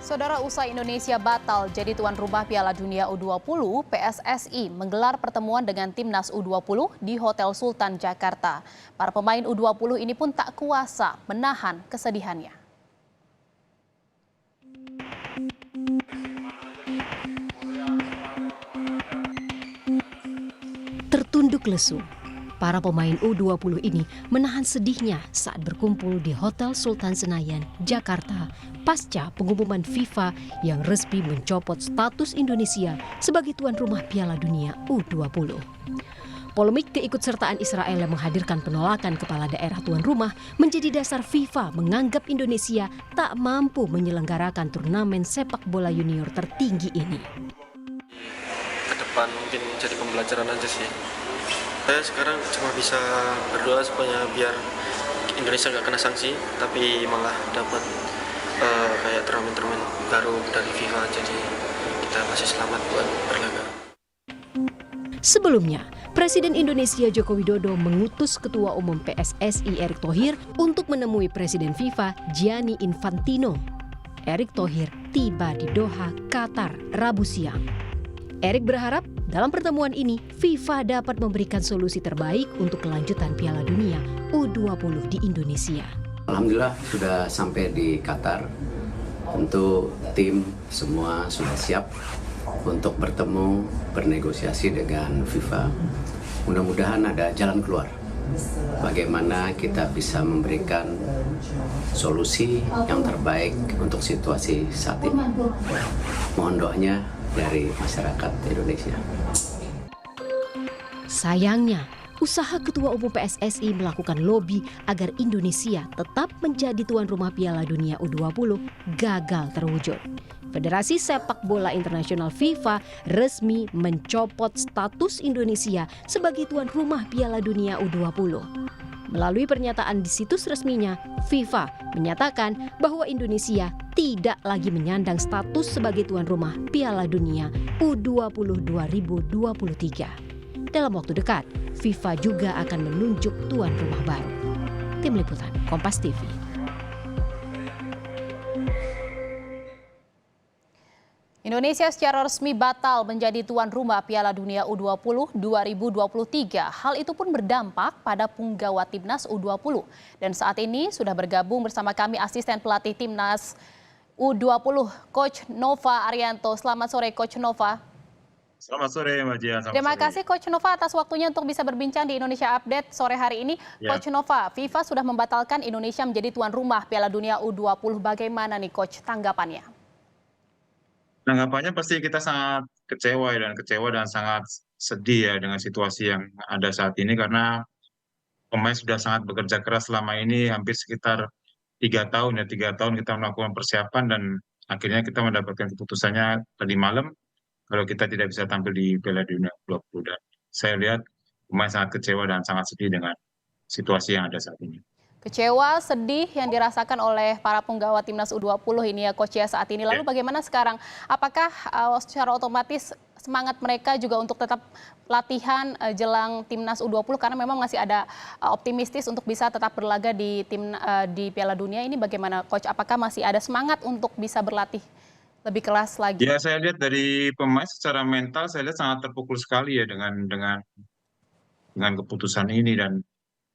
Saudara, usai Indonesia batal jadi tuan rumah Piala Dunia U20, PSSI menggelar pertemuan dengan timnas U20 di Hotel Sultan Jakarta. Para pemain U20 ini pun tak kuasa menahan kesedihannya. Tertunduk lesu, para pemain U20 ini menahan sedihnya saat berkumpul di Hotel Sultan Senayan, Jakarta, pasca pengumuman FIFA yang resmi mencopot status Indonesia sebagai tuan rumah Piala Dunia U20. Polemik keikutsertaan Israel yang menghadirkan penolakan kepala daerah tuan rumah menjadi dasar FIFA menganggap Indonesia tak mampu menyelenggarakan turnamen sepak bola junior tertinggi ini. Ke depan mungkin jadi pembelajaran aja sih. Saya sekarang cuma bisa berdoa supaya biar Indonesia nggak kena sanksi, tapi malah dapat kayak turnamen-turnamen baru dari FIFA, jadi kita masih selamat buat berlaga. Sebelumnya, Presiden Indonesia Joko Widodo mengutus Ketua Umum PSSI Erick Thohir untuk menemui Presiden FIFA Gianni Infantino. Erick Thohir tiba di Doha, Qatar, Rabu siang. Erick berharap dalam pertemuan ini FIFA dapat memberikan solusi terbaik untuk kelanjutan Piala Dunia U20 di Indonesia. Alhamdulillah sudah sampai di Qatar. Tentu tim semua sudah siap untuk bertemu, bernegosiasi dengan FIFA. Mudah-mudahan ada jalan keluar. Bagaimana kita bisa memberikan solusi yang terbaik untuk situasi saat ini. Mohon doanya dari masyarakat Indonesia. Sayangnya, usaha Ketua Umum PSSI melakukan lobi agar Indonesia tetap menjadi tuan rumah Piala Dunia U20 gagal terwujud. Federasi Sepak Bola Internasional FIFA resmi mencopot status Indonesia sebagai tuan rumah Piala Dunia U20. Melalui pernyataan di situs resminya, FIFA menyatakan bahwa Indonesia tidak lagi menyandang status sebagai tuan rumah Piala Dunia U20 2023. Dalam waktu dekat, FIFA juga akan menunjuk tuan rumah baru. Tim Liputan, Kompas TV. Indonesia secara resmi batal menjadi tuan rumah Piala Dunia U20 2023. Hal itu pun berdampak pada punggawa timnas U20. Dan saat ini sudah bergabung bersama kami asisten pelatih timnas U20, Coach Nova Arianto. Selamat sore, Coach Nova. Selamat sore, Mbak Jia. Terima kasih Coach Nova atas waktunya untuk bisa berbincang di Indonesia Update sore hari ini. Ya. Coach Nova, FIFA sudah membatalkan Indonesia menjadi tuan rumah Piala Dunia U20. Bagaimana nih Coach tanggapannya? Tanggapannya pasti kita sangat kecewa dan sangat sedih ya dengan situasi yang ada saat ini, karena pemain sudah sangat bekerja keras selama ini, hampir sekitar 3 tahun kita melakukan persiapan, dan akhirnya kita mendapatkan keputusannya tadi malam kalau kita tidak bisa tampil di Piala Dunia U20. Dan saya lihat pemain sangat kecewa dan sangat sedih dengan situasi yang ada saat ini. Kecewa, sedih yang dirasakan oleh para punggawa timnas U20 ini ya Coach ya saat ini. Lalu bagaimana sekarang? Apakah secara otomatis semangat mereka juga untuk tetap latihan jelang timnas U20, karena memang masih ada optimistis untuk bisa tetap berlaga di Piala Dunia ini, bagaimana Coach? Apakah masih ada semangat untuk bisa berlatih lebih keras lagi? Ya, saya lihat dari pemain secara mental saya lihat sangat terpukul sekali ya dengan keputusan ini, dan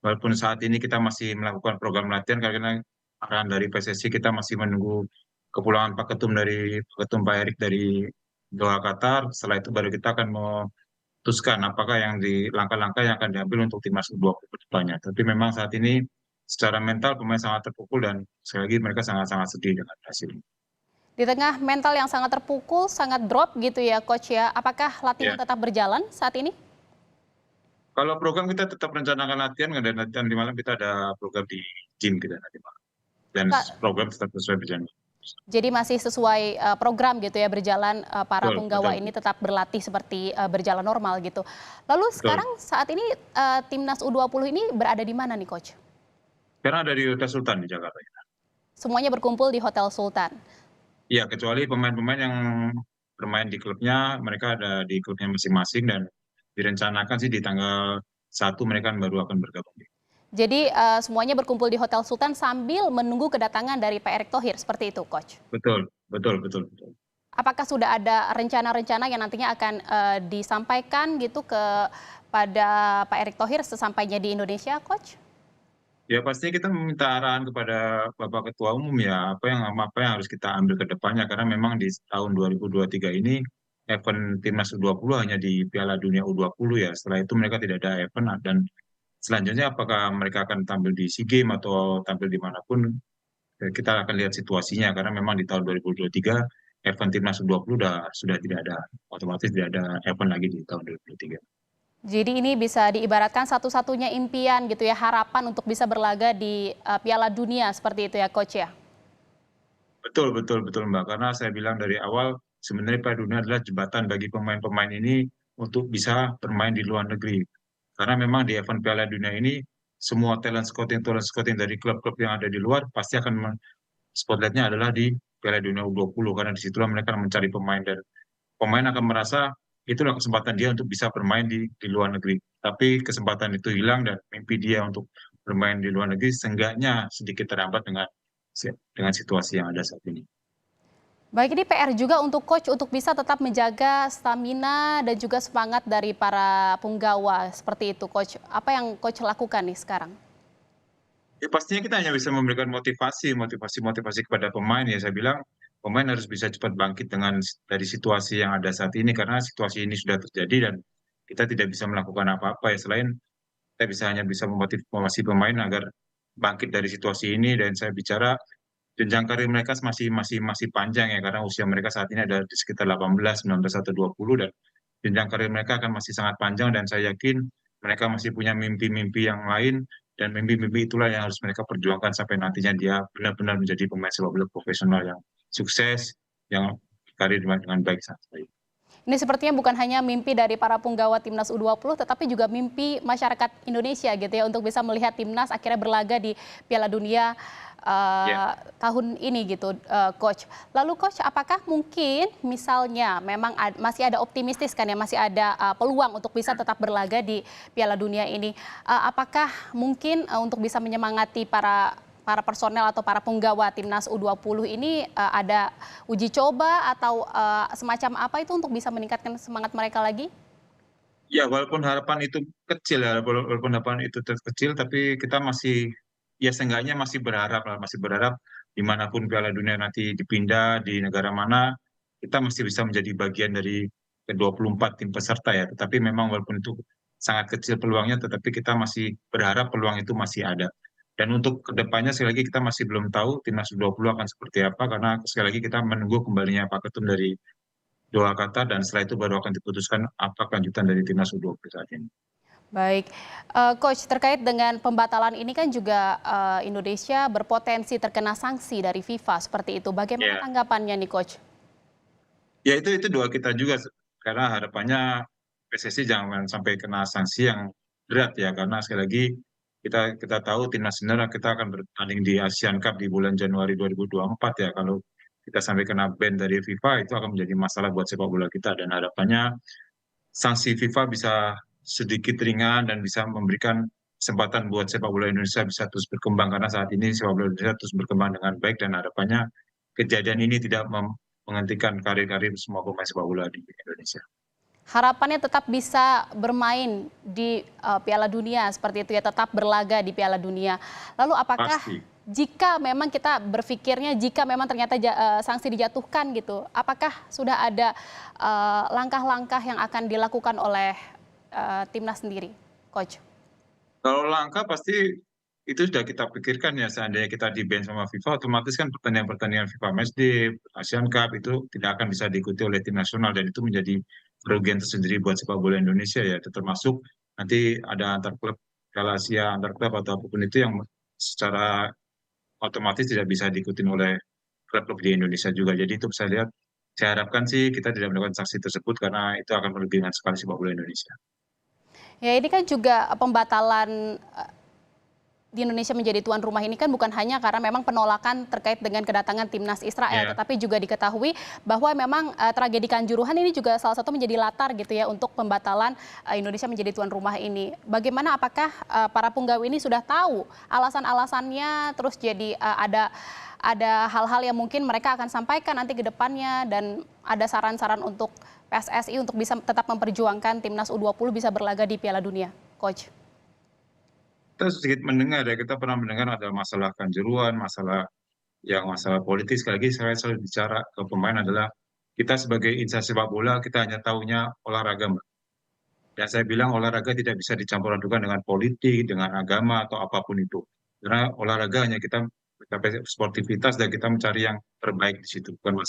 walaupun saat ini kita masih melakukan program latihan karena arahan dari PSSI, kita masih menunggu kepulangan Pak Ketum Pak Erick dari Doha, Qatar. Setelah itu baru kita akan memutuskan apakah langkah-langkah yang akan diambil untuk timnas U20 ke depannya. Tapi memang saat ini secara mental pemain sangat terpukul, dan sekali lagi mereka sangat-sangat sedih dengan hasil ini. Di tengah mental yang sangat terpukul, sangat drop gitu ya Coach ya. Apakah latihan tetap berjalan saat ini? Kalau program kita tetap rencanakan latihan, dan latihan di malam kita ada program di gym kita nanti malam. Dan program tetap sesuai berjalan. Jadi masih sesuai program gitu ya, berjalan, para punggawa ini tetap berlatih seperti berjalan normal gitu. Lalu sekarang saat ini timnas U20 ini berada di mana nih Coach? Sekarang ada di Hotel Sultan di Jakarta. Semuanya berkumpul di Hotel Sultan? Iya, kecuali pemain-pemain yang bermain di klubnya, mereka ada di klubnya masing-masing, dan direncanakan sih di tanggal 1 mereka baru akan bergabung. Jadi semuanya berkumpul di Hotel Sultan sambil menunggu kedatangan dari Pak Erick Thohir, seperti itu Coach? Betul. Betul, betul, betul. Apakah sudah ada rencana-rencana yang nantinya akan disampaikan gitu pada Pak Erick Thohir sesampainya di Indonesia, Coach? Ya pastinya kita meminta arahan kepada Bapak Ketua Umum ya, apa yang harus kita ambil ke depannya, karena memang di tahun 2023 ini event Timnas U20 hanya di Piala Dunia U20 ya. Setelah itu mereka tidak ada event, dan selanjutnya apakah mereka akan tampil di SEA Games atau tampil dimanapun, kita akan lihat situasinya, karena memang di tahun 2023 event Timnas U20 sudah tidak ada, otomatis tidak ada event lagi di tahun 2023. Jadi ini bisa diibaratkan satu-satunya impian gitu ya, harapan untuk bisa berlaga di Piala Dunia seperti itu ya, Coach ya? Betul, betul, betul Mbak. Karena saya bilang dari awal, sebenarnya Piala Dunia adalah jembatan bagi pemain-pemain ini untuk bisa bermain di luar negeri. Karena memang di event Piala Dunia ini, semua talent scouting dari klub-klub yang ada di luar pasti akan spotlightnya adalah di Piala Dunia U20, karena disitulah mereka mencari pemain, dan pemain akan merasa itulah kesempatan dia untuk bisa bermain di luar negeri. Tapi kesempatan itu hilang, dan mimpi dia untuk bermain di luar negeri seenggaknya sedikit terhambat dengan situasi yang ada saat ini. Baik, ini PR juga untuk Coach untuk bisa tetap menjaga stamina dan juga semangat dari para punggawa seperti itu, Coach. Apa yang Coach lakukan nih sekarang? Ya pastinya kita hanya bisa memberikan motivasi kepada pemain ya. Saya bilang pemain harus bisa cepat bangkit dari situasi yang ada saat ini, karena situasi ini sudah terjadi dan kita tidak bisa melakukan apa-apa ya, selain kita hanya bisa memotivasi pemain agar bangkit dari situasi ini. Dan saya bicara jenjang karir mereka masih panjang ya, karena usia mereka saat ini ada di sekitar 18, 19 atau 20, dan jenjang karir mereka akan masih sangat panjang, dan saya yakin mereka masih punya mimpi-mimpi yang lain, dan mimpi-mimpi itulah yang harus mereka perjuangkan sampai nantinya dia benar-benar menjadi pemain sepak bola profesional yang sukses, yang karir dengan baik saat ini. Ini sepertinya bukan hanya mimpi dari para punggawa Timnas U20, tetapi juga mimpi masyarakat Indonesia gitu ya, untuk bisa melihat Timnas akhirnya berlaga di Piala Dunia tahun ini gitu, Coach. Lalu Coach, apakah mungkin misalnya memang masih ada optimistis kan ya, masih ada peluang untuk bisa tetap berlaga di Piala Dunia ini. Apakah mungkin untuk bisa menyemangati para personel atau para punggawa Timnas U20 ini ada uji coba atau semacam apa itu untuk bisa meningkatkan semangat mereka lagi? Ya, walaupun harapan itu kecil ya, walaupun harapan itu kecil, tapi kita masih, ya seenggaknya masih berharap lah, masih berharap dimanapun Piala Dunia nanti dipindah di negara mana, kita masih bisa menjadi bagian dari ke-24 tim peserta ya. Tetapi memang walaupun itu sangat kecil peluangnya, tetapi kita masih berharap peluang itu masih ada. Dan untuk kedepannya sekali lagi kita masih belum tahu timnas U20 akan seperti apa, karena sekali lagi kita menunggu kembalinya Pak Ketum dari Doha Qatar, dan setelah itu baru akan diputuskan apa kelanjutan dari timnas U20 saat ini. Baik, Coach, terkait dengan pembatalan ini kan juga Indonesia berpotensi terkena sanksi dari FIFA seperti itu. Bagaimana Ya, tanggapannya nih, Coach? ya itu doa kita juga, karena harapannya PSSI jangan sampai kena sanksi yang berat ya, karena sekali lagi kita tahu timnas senior kita akan bertanding di Asian Cup di bulan Januari 2024 ya. Kalau kita sampai kena ban dari FIFA, itu akan menjadi masalah buat sepak bola kita, dan harapannya sanksi FIFA bisa sedikit ringan dan bisa memberikan kesempatan buat sepak bola Indonesia bisa terus berkembang, karena saat ini sepak bola Indonesia terus berkembang dengan baik, dan harapannya kejadian ini tidak menghentikan karir-karir semua pemain sepak bola di Indonesia. Harapannya tetap bisa bermain di Piala Dunia seperti itu ya, tetap berlaga di Piala Dunia. Lalu apakah Pasti. jika memang kita berpikirnya jika memang ternyata sanksi dijatuhkan gitu, apakah sudah ada langkah-langkah yang akan dilakukan oleh timnas sendiri, Coach? Kalau langkah pasti itu sudah kita pikirkan ya, seandainya kita di-ban sama FIFA, otomatis kan pertandingan-pertandingan FIFA Matchday, Asian Cup itu tidak akan bisa diikuti oleh tim nasional, dan itu menjadi kerugian tersendiri buat sepak bola Indonesia ya, termasuk nanti ada antar klub Piala Asia, antar klub atau apapun itu yang secara otomatis tidak bisa diikuti oleh klub-klub di Indonesia juga. Jadi itu saya harapkan sih kita tidak melakukan sanksi tersebut, karena itu akan merugikan sekali sepak bola Indonesia. Ya ini kan juga pembatalan di Indonesia menjadi tuan rumah ini kan bukan hanya karena memang penolakan terkait dengan kedatangan timnas Israel, Ya. tetapi juga diketahui bahwa memang tragedi Kanjuruhan ini juga salah satu menjadi latar gitu ya untuk pembatalan Indonesia menjadi tuan rumah ini. Bagaimana, apakah para punggawa ini sudah tahu alasan-alasannya, terus jadi ada hal-hal yang mungkin mereka akan sampaikan nanti ke depannya, dan ada saran-saran untuk PSSI untuk bisa tetap memperjuangkan timnas U20 bisa berlaga di Piala Dunia, Coach? Kita sedikit mendengar ya, kita pernah mendengar ada masalah Kanjuruhan, masalah politis. Sekali lagi saya selalu bicara ke pemain adalah kita sebagai insan sepak bola, kita hanya tahunya olahraga, Mbak. Dan saya bilang olahraga tidak bisa dicampur adukan dengan politik, dengan agama atau apapun itu. Karena olahraga hanya kita mencapai sportivitas dan kita mencari yang terbaik di situ. Bukan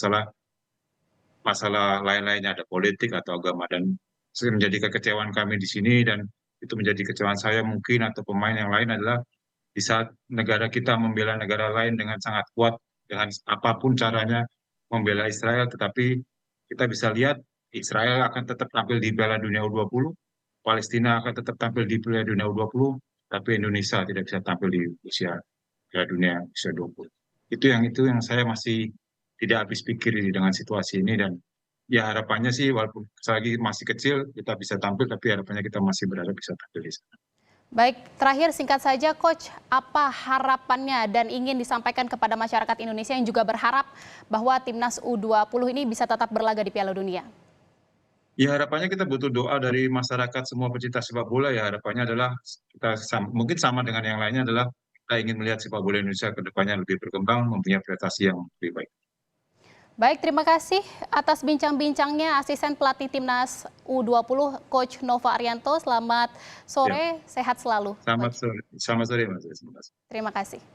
masalah lain-lainnya, ada politik atau agama. Dan menjadi kekecewaan kami di sini, dan itu menjadi kecewaan saya mungkin atau pemain yang lain adalah di saat negara kita membela negara lain dengan sangat kuat, dengan apapun caranya membela Israel, tetapi kita bisa lihat Israel akan tetap tampil di Piala Dunia U20, Palestina akan tetap tampil di Piala Dunia U20, tapi Indonesia tidak bisa tampil di Piala Dunia usia 20. Itu yang saya masih tidak habis pikir ini dengan situasi ini, dan ya harapannya sih walaupun lagi masih kecil kita bisa tampil, tapi harapannya kita masih berharap bisa tampil di sana. Baik, terakhir singkat saja Coach, apa harapannya dan ingin disampaikan kepada masyarakat Indonesia yang juga berharap bahwa timnas U20 ini bisa tetap berlaga di Piala Dunia? Ya harapannya kita butuh doa dari masyarakat semua pecinta sepak bola. Ya harapannya adalah mungkin sama dengan yang lainnya adalah kita ingin melihat sepak bola Indonesia ke depannya lebih berkembang, mempunyai prestasi yang lebih baik. Baik, terima kasih atas bincang-bincangnya asisten pelatih timnas U20 Coach Nova Arianto. Selamat sore, sehat selalu. Selamat sore, Mas. Terima kasih. Terima kasih.